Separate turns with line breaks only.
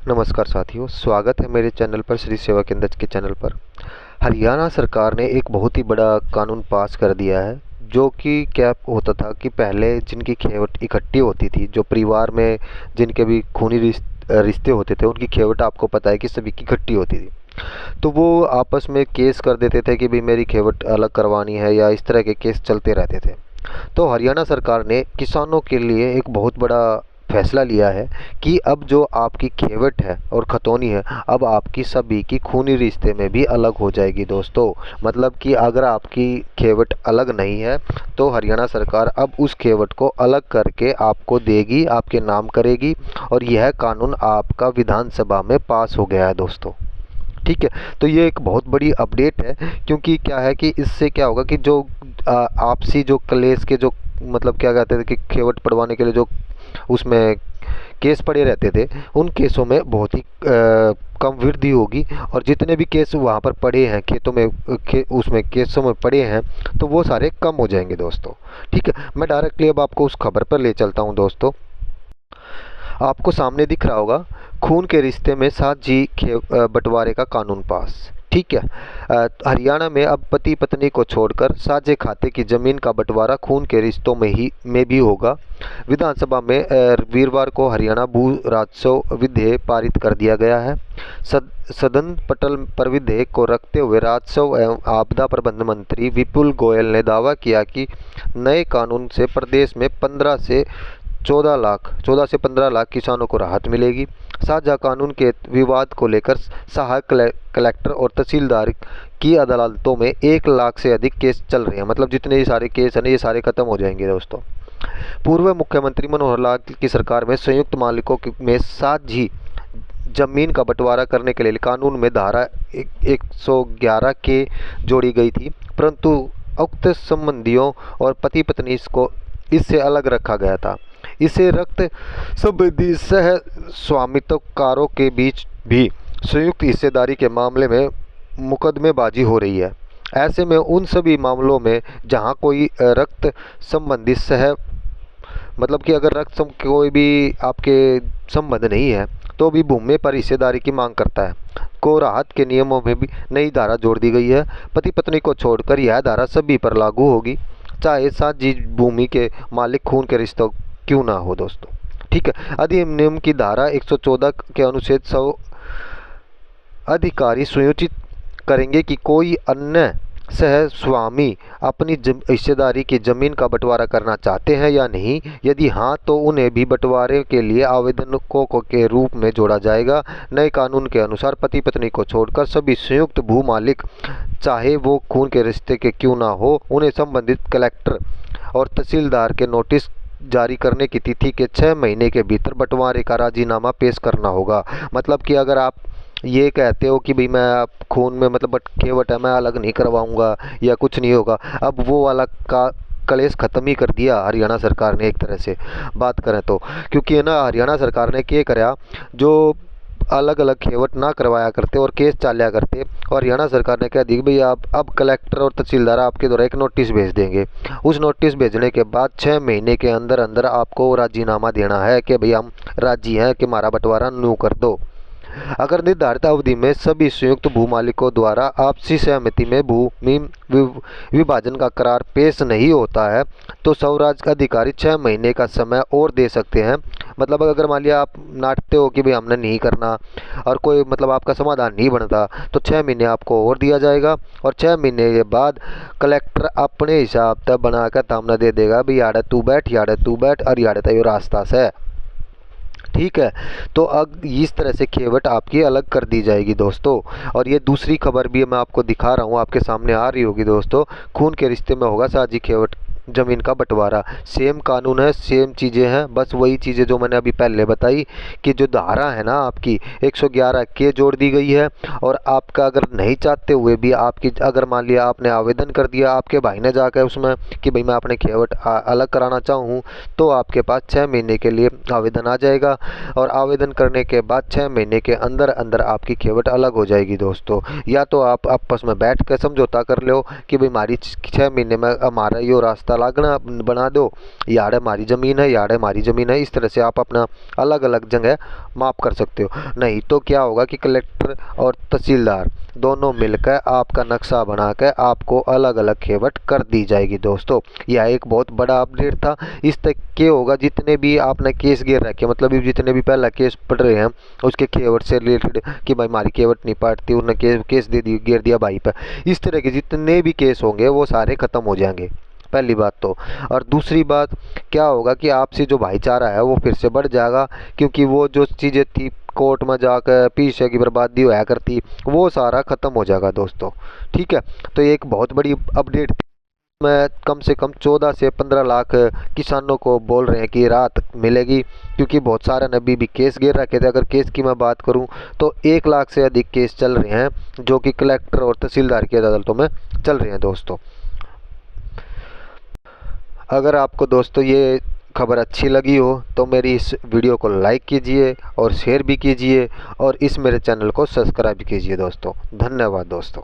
नमस्कार साथियों, स्वागत है मेरे चैनल पर श्री सेवा केंद्र के चैनल पर। हरियाणा सरकार ने एक बहुत ही बड़ा कानून पास कर दिया है। जो कि क्या होता था कि पहले जिनकी खेवट इकट्ठी होती थी, जो परिवार में जिनके भी खूनी रिश्ते होते थे, उनकी खेवट आपको पता है कि सभी की इकट्ठी होती थी। तो वो आपस में केस कर देते थे कि भाई मेरी खेवट अलग करवानी है, या इस तरह के केस चलते रहते थे। तो हरियाणा सरकार ने किसानों के लिए एक बहुत बड़ा फैसला लिया है कि अब जो आपकी खेवट है और खतौनी है, अब आपकी सभी की खूनी रिश्ते में भी अलग हो जाएगी दोस्तों। मतलब कि अगर आपकी खेवट अलग नहीं है तो हरियाणा सरकार अब उस खेवट को अलग करके आपको देगी, आपके नाम करेगी। और यह कानून आपका विधानसभा में पास हो गया है दोस्तों। ठीक है, तो ये एक बहुत बड़ी अपडेट है, क्योंकि क्या है कि इससे क्या होगा कि जो आपसी जो कलेश के जो मतलब क्या कहते थे कि खेवट पड़वाने के लिए जो उसमें केस पड़े रहते थे, उन केसों में बहुत ही कम वृद्धि होगी। और जितने भी केस वहाँ पर पड़े हैं खेतों में उसमें केसों में पड़े हैं, तो वो सारे कम हो जाएंगे दोस्तों। ठीक है, मैं डायरेक्टली अब आपको उस खबर पर ले चलता हूँ दोस्तों। आपको सामने दिख रहा होगा, खून के रिश्ते में साझी बंटवारे का कानून पास। ठीक है, हरियाणा में अब पति पत्नी को छोड़कर साझे खाते की जमीन का बंटवारा खून के रिश्तों में भी होगा। विधानसभा में वीरवार को हरियाणा भू राजस्व विधेयक पारित कर दिया गया है। सदन पटल पर विधेयक को रखते हुए राजस्व एवं आपदा प्रबंधन मंत्री विपुल गोयल ने दावा किया कि नए कानून से प्रदेश में 14 से 15 लाख किसानों को राहत मिलेगी। साझा कानून के विवाद को लेकर सहायक कलेक्टर और तहसीलदार की अदालतों में 1 लाख से अधिक केस चल रहे हैं। मतलब जितने ये सारे केस हैं ना, ये सारे खत्म हो जाएंगे दोस्तों। पूर्व मुख्यमंत्री मनोहर लाल की सरकार में संयुक्त मालिकों में साझी जमीन का बंटवारा करने के लिए कानून में धारा 111 के जोड़ी गई थी, परंतु उक्त संबंधियों और पति पत्नी को इससे अलग रखा गया था। इसे रक्त संबंधी सह स्वामित्वकारों के बीच भी संयुक्त हिस्सेदारी के मामले में मुकदमेबाजी हो रही है। ऐसे में उन सभी मामलों में जहां कोई रक्त संबंधी मतलब कि अगर कोई भी आपके संबंध नहीं है, तो भी भूमि पर हिस्सेदारी की मांग करता है को राहत के नियमों में भी नई धारा जोड़ दी गई है। पति पत्नी को छोड़कर यह धारा सभी पर लागू होगी, चाहे साझी भूमि के मालिक खून के रिश्तों क्यों ना हो दोस्तों। ठीक है, अधिनियम की धारा 114 के अनुच्छेद 100 अधिकारी सुनिश्चित करेंगे कि कोई अन्य सह स्वामी अपनी हिस्सेदारी की जमीन का बंटवारा करना चाहते हैं या नहीं। यदि हाँ, तो उन्हें भी बंटवारे के लिए आवेदकों के रूप में जोड़ा जाएगा। नए कानून के अनुसार पति पत्नी को छोड़कर सभी संयुक्त भू मालिक, चाहे वो खून के रिश्ते के क्यों ना हो, उन्हें संबंधित कलेक्टर और तहसीलदार के नोटिस जारी करने की तिथि के 6 महीने के भीतर बंटवारे का राजीनामा पेश करना होगा। मतलब कि अगर आप ये कहते हो कि भाई मैं आप खून में मतलब खेवट है, मैं अलग नहीं करवाऊंगा या कुछ नहीं होगा, अब वो वाला का कलेश ख़त्म ही कर दिया हरियाणा सरकार ने एक तरह से बात करें तो। क्योंकि है ना, हरियाणा सरकार ने क्या कराया, जो अलग अलग खेवट ना करवाया करते और केस चालिया करते, और हरियाणा सरकार ने कह दी कि भाई आप अब कलेक्टर और तहसीलदार आपके द्वारा एक नोटिस भेज देंगे। उस नोटिस भेजने के बाद 6 महीने के अंदर अंदर आपको राजीनामा देना है कि भाई हम राजी हैं कि हमारा बंटवारा न्यू कर दो। अगर निर्धारित अवधि में सभी संयुक्त भू मालिकों द्वारा आपसी सहमति में भूमि विभाजन का करार पेश नहीं होता है, तो स्वराज अधिकारी 6 महीने का समय और दे सकते हैं। मतलब अगर मान लिया आप नाटते हो कि भाई हमने नहीं करना और कोई मतलब आपका समाधान नहीं बनता, तो 6 महीने आपको और दिया जाएगा। और 6 महीने के बाद कलेक्टर अपने हिसाब तक बनाकर तामना दे देगा, भाई यार तू बैठ, यार तू बैठ, और यार तय रास्ता से। ठीक है, तो अब इस तरह से खेवट आपकी अलग कर दी जाएगी दोस्तों। और ये दूसरी खबर भी मैं आपको दिखा रहा हूँ, आपके सामने आ रही होगी दोस्तों। खून के रिश्ते में होगा साझी खेवट जमीन का बंटवारा। सेम कानून है, सेम चीज़ें हैं, बस वही चीज़ें जो मैंने अभी पहले बताई कि जो धारा है ना आपकी 111 के जोड़ दी गई है। और आपका अगर नहीं चाहते हुए भी आपकी अगर मान लिया आपने आवेदन कर दिया आपके भाई ने जाकर उसमें कि भाई मैं अपने खेवट अलग कराना चाहूँ, तो आपके पास 6 महीने के लिए आवेदन आ जाएगा। और आवेदन करने के बाद 6 महीने के अंदर अंदर आपकी खेवट अलग हो जाएगी दोस्तों। या तो आप आपस में बैठ कर समझौता कर लो कि भाई हमारी 6 महीने में हमारा ये रास्ता तलागना बना दो, यार्ड हमारी ज़मीन है, यार्ड हमारी ज़मीन है। इस तरह से आप अपना अलग अलग जगह माप कर सकते हो। नहीं तो क्या होगा कि कलेक्टर और तहसीलदार दोनों मिलकर आपका नक्शा बनाकर आपको अलग अलग खेवट कर दी जाएगी दोस्तों। यह एक बहुत बड़ा अपडेट था। इस तक के होगा जितने भी आपने केस गिर रखे, मतलब जितने भी पहला केस पढ़ रहे हैं उसके खेवट से रिलेटेड कि भाई हमारी खेवट नहीं पाटती, उन्होंने केस दे दी, गिर दिया भाई पर, इस तरह के जितने भी केस होंगे वो सारे ख़त्म हो जाएंगे, पहली बात तो। और दूसरी बात क्या होगा कि आपसे जो भाईचारा है वो फिर से बढ़ जाएगा, क्योंकि वो जो चीज़ें थी कोर्ट में जाकर पैसे की बर्बादी होया करती, वो सारा ख़त्म हो जाएगा दोस्तों। ठीक है, तो ये एक बहुत बड़ी अपडेट थी। मैं कम से कम 14 से 15 लाख किसानों को बोल रहे हैं कि राहत मिलेगी, क्योंकि बहुत सारे ने अभी भी केस गिर रखे थे। अगर केस की मैं बात करूं तो 1 लाख से अधिक केस चल रहे हैं जो कि कलेक्टर और तहसीलदार की अदालतों में चल रहे हैं दोस्तों। अगर आपको दोस्तों ये खबर अच्छी लगी हो तो मेरी इस वीडियो को लाइक कीजिए और शेयर भी कीजिए, और इस मेरे चैनल को सब्सक्राइब कीजिए दोस्तों। धन्यवाद दोस्तों।